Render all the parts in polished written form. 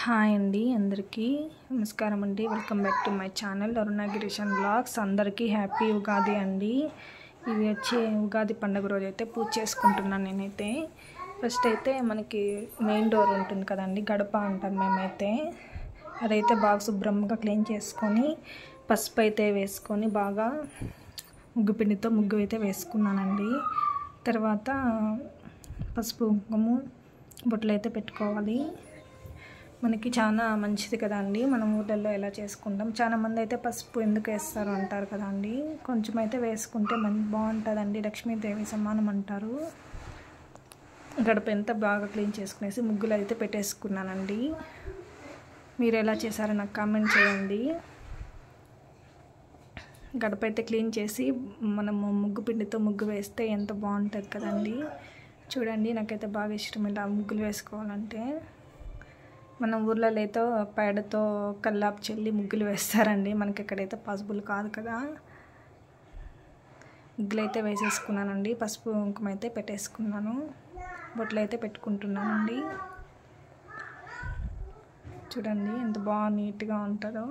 Hi అండి, అందరికీ నమస్కారం అండి. Welcome back to my channel Arunagirishan blogs. అందరికీ హ్యాపీ ఉగాది అండి. ఇది వచ్చి ఉగాది పండుగ రోజు అయితే పూజ చేసుకుంటున్నాను నేనైతే. ఫస్ట్ అయితే మనకి మెయిన్ డోర్ ఉంటుంది కదండి, గడప అంటాం మేమైతే. అదైతే బాగా శుభ్రంగా క్లీన్ చేసుకొని పసుపు అయితే వేసుకొని బాగా ముగ్గు పిండితో ముగ్గు అయితే వేసుకున్నానండి. తర్వాత పసుపు కుంకుమ బొట్లు అయితే పెట్టుకోవాలి. మనకి చాలా మంచిది కదండి, మనం ఊళ్ళల్లో ఎలా చేసుకుంటాం. చాలా మంది అయితే పసుపు ఎందుకు వేస్తారు అంటారు కదండి. కొంచెం అయితే వేసుకుంటే బాగుంటుందండి, లక్ష్మీదేవి సమానం అంటారు. గడప ఎంత బాగా క్లీన్ చేసుకునేసి ముగ్గులు అయితే పెట్టేసుకున్నానండి. మీరు ఎలా చేశారో నాకు కామెంట్ చేయండి. గడప అయితే క్లీన్ చేసి మనము ముగ్గు పిండితో ముగ్గు వేస్తే ఎంత బాగుంటుంది కదండి. చూడండి, నాకైతే బాగా ఇష్టం ఇలా ముగ్గులు వేసుకోవాలంటే. మనం ఊర్లలో అయితే పేడతో కల్లాపు చెల్లి ముగ్గులు వేస్తారండి, మనకి ఎక్కడైతే పాసిబుల్ కాదు కదా. ముగ్గులు అయితే వేసేసుకున్నానండి, పసుపు కుంకుమ అయితే పెట్టేసుకున్నాను, బొట్లు అయితే పెట్టుకుంటున్నానండి. చూడండి ఎంత బాగా నీట్గా ఉంటుందో.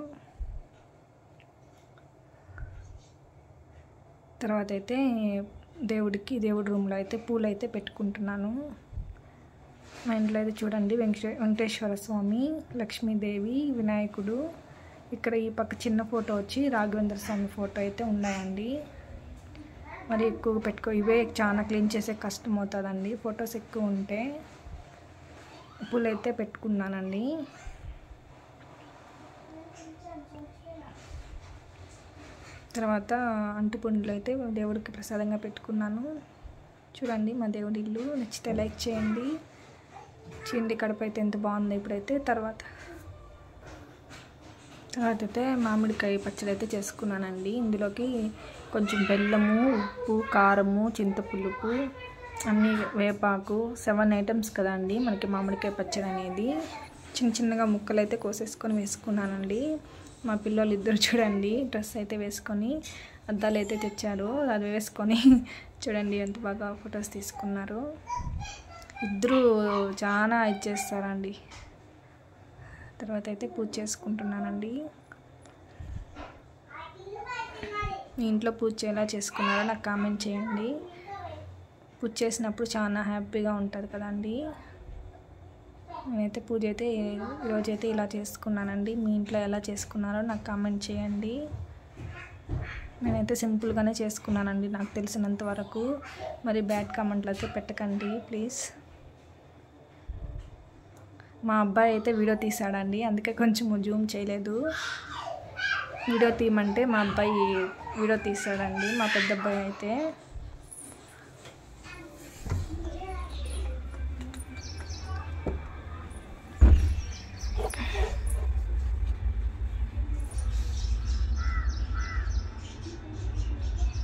తర్వాత అయితే దేవుడి రూమ్లో అయితే పూలు అయితే పెట్టుకుంటున్నాను. మా ఇంట్లో అయితే చూడండి వెంకటేశ్వర స్వామి, లక్ష్మీదేవి, వినాయకుడు. ఇక్కడ ఈ పక్క చిన్న ఫోటో వచ్చి రాఘవేంద్ర స్వామి ఫోటో అయితే ఉన్నాయండి. మరి ఎక్కువ ఇవే చాలా క్లీన్ చేసే కష్టం అవుతుందండి, ఫొటోస్ ఎక్కువ ఉంటే. పూలు అయితే పెట్టుకున్నానండి. తర్వాత అంటుపండ్లు అయితే దేవుడికి ప్రసాదంగా పెట్టుకున్నాను. చూడండి మా దేవుడి ఇల్లు. నచ్చితే లైక్ చేయండి. చిండి కడప అయితే ఎంత బాగుంది ఇప్పుడైతే. తర్వాత అయితే మామిడికాయ పచ్చడి అయితే చేసుకున్నానండి. ఇందులోకి కొంచెం బెల్లము, ఉప్పు, కారము, చింతపులుపు, అన్నీ వేపాకు, 7 ఐటమ్స్ కదండి మనకి మామిడికాయ పచ్చడి అనేది. చిన్నగా ముక్కలు అయితే కోసేసుకొని వేసుకున్నానండి. మా పిల్లలు ఇద్దరు చూడండి డ్రెస్ అయితే వేసుకొని అద్దాలు అయితే తెచ్చారు, అది వేసుకొని చూడండి ఎంత బాగా ఫొటోస్ తీసుకున్నారు. ఇద్దరు చాలా ఇచ్చేస్తారండి. తర్వాత అయితే పూజ చేసుకుంటున్నానండి. మీ ఇంట్లో పూజ ఎలా చేసుకున్నారో నాకు కామెంట్ చేయండి. పూజ చేసినప్పుడు చాలా హ్యాపీగా ఉంటుంది కదండి. నేనైతే పూజ అయితే ఈరోజైతే ఇలా చేసుకున్నానండి. మీ ఇంట్లో ఎలా చేసుకున్నారో నాకు కామెంట్ చేయండి. నేనైతే సింపుల్గానే చేసుకున్నానండి నాకు తెలిసినంత వరకు. మరి బ్యాడ్ కామెంట్లు అయితే పెట్టకండి ప్లీజ్. మా అబ్బాయి అయితే వీడియో తీసాడండి, అందుకే కొంచెం జూమ్ చేయలేదు. వీడియో తీయమంటే మా అబ్బాయి వీడియో తీసాడండి, మా పెద్ద అబ్బాయి అయితే.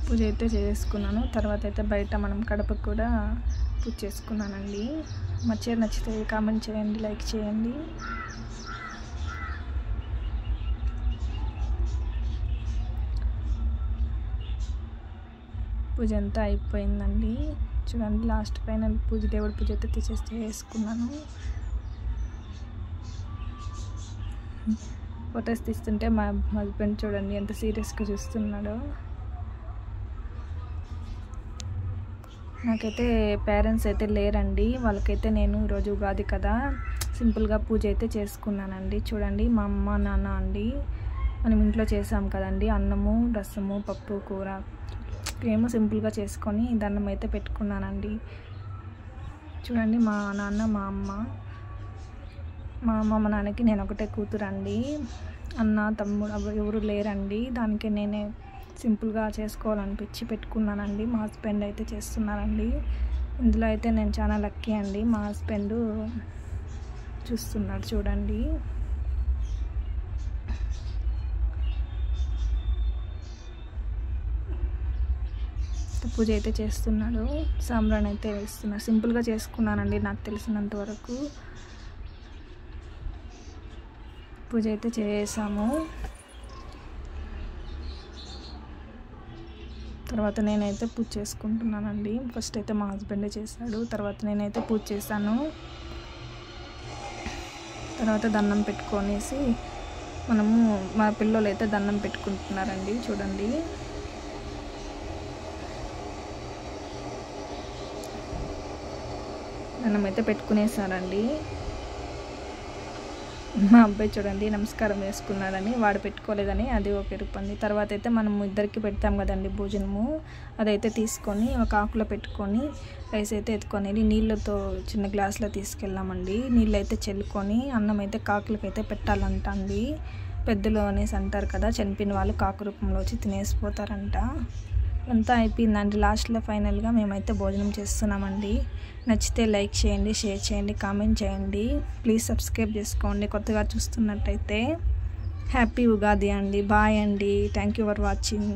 పూజ అయితే చేసుకున్నాను. తర్వాత అయితే బయట మనం కడపకు కూడా పూజ చేసుకున్నానండి. మా చీర నచ్చితే కామెంట్ చేయండి, లైక్ చేయండి. పూజ అంతా అయిపోయిందండి. చూడండి లాస్ట్ ఫైనల్ పూజ, దేవుడి పూజ అయితే చేసుకున్నాను. ఫొటోస్ తీస్తుంటే మా హస్బెండ్ చూడండి ఎంత సీరియస్గా చూస్తున్నాడో. నాకైతే పేరెంట్స్ అయితే లేరండి, వాళ్ళకైతే నేను ఈరోజు ఉగాది కదా సింపుల్గా పూజ అయితే చేసుకున్నానండి. చూడండి మా అమ్మ నాన్న అండి, మనం ఇంట్లో చేసాం కదండి అన్నము, రసము, పప్పు, కూర ఏమో సింపుల్గా చేసుకొని దండం అయితే పెట్టుకున్నానండి. చూడండి మా నాన్న, మా అమ్మ మా నాన్నకి నేను ఒకటే కూతురండి. అన్న తమ్ముడు ఎవరు లేరండి, దానికి నేనే సింపుల్గా చేసుకోవాలనిపించి పెట్టుకున్నానండి. మా హస్బెండ్ అయితే చేస్తున్నారండి. ఇందులో అయితే నేను చాలా లక్కీ అండి, మా హస్బెండ్ చూస్తున్నాడు చూడండి. పూజ అయితే చేస్తున్నాడు, సాంబ్రాణి అయితే వేస్తున్నాడు. సింపుల్గా చేసుకున్నానండి నాకు తెలిసినంత వరకు. పూజ అయితే చేసాము. తర్వాత నేనైతే పూజ చేసుకుంటున్నానండి. ఫస్ట్ అయితే మా హస్బెండే చేశాడు, తర్వాత నేనైతే పూజ చేశాను. తర్వాత దండం పెట్టుకొనేసి మనము మా పిల్లలు అయితే దండం పెట్టుకుంటున్నారండి. చూడండి దండం అయితే పెట్టుకునేసారండి. మా అబ్బాయి చూడండి నమస్కారం చేసుకున్నాడని, వాడు పెట్టుకోలేదని అది ఒక ఇరుపంది. తర్వాత అయితే మనము ఇద్దరికి పెడతాం కదండి భోజనము, అదైతే తీసుకొని ఒక ఆకులో పెట్టుకొని రైస్ అయితే ఎత్తుకొని నీళ్ళతో చిన్న గ్లాసులో తీసుకెళ్ళామండి. నీళ్ళు అయితే చల్లుకొని అన్నం అయితే కాకులకైతే పెట్టాలంట అండి. పెద్దలు అనేసి అంటారు కదా, చనిపోయిన వాళ్ళు కాకు రూపంలో వచ్చి తినేసిపోతారంట. అంతా అయిపోయిందండి. లాస్ట్లో ఫైనల్గా మేమైతే భోజనం చేస్తున్నామండి. నచ్చితే లైక్ చేయండి, షేర్ చేయండి, కామెంట్ చేయండి. ప్లీజ్ సబ్స్క్రైబ్ చేసుకోండి కొత్తగా చూస్తున్నట్టయితే. హ్యాపీ ఉగాది అండి. బాయ్ అండి. Thank you for watching.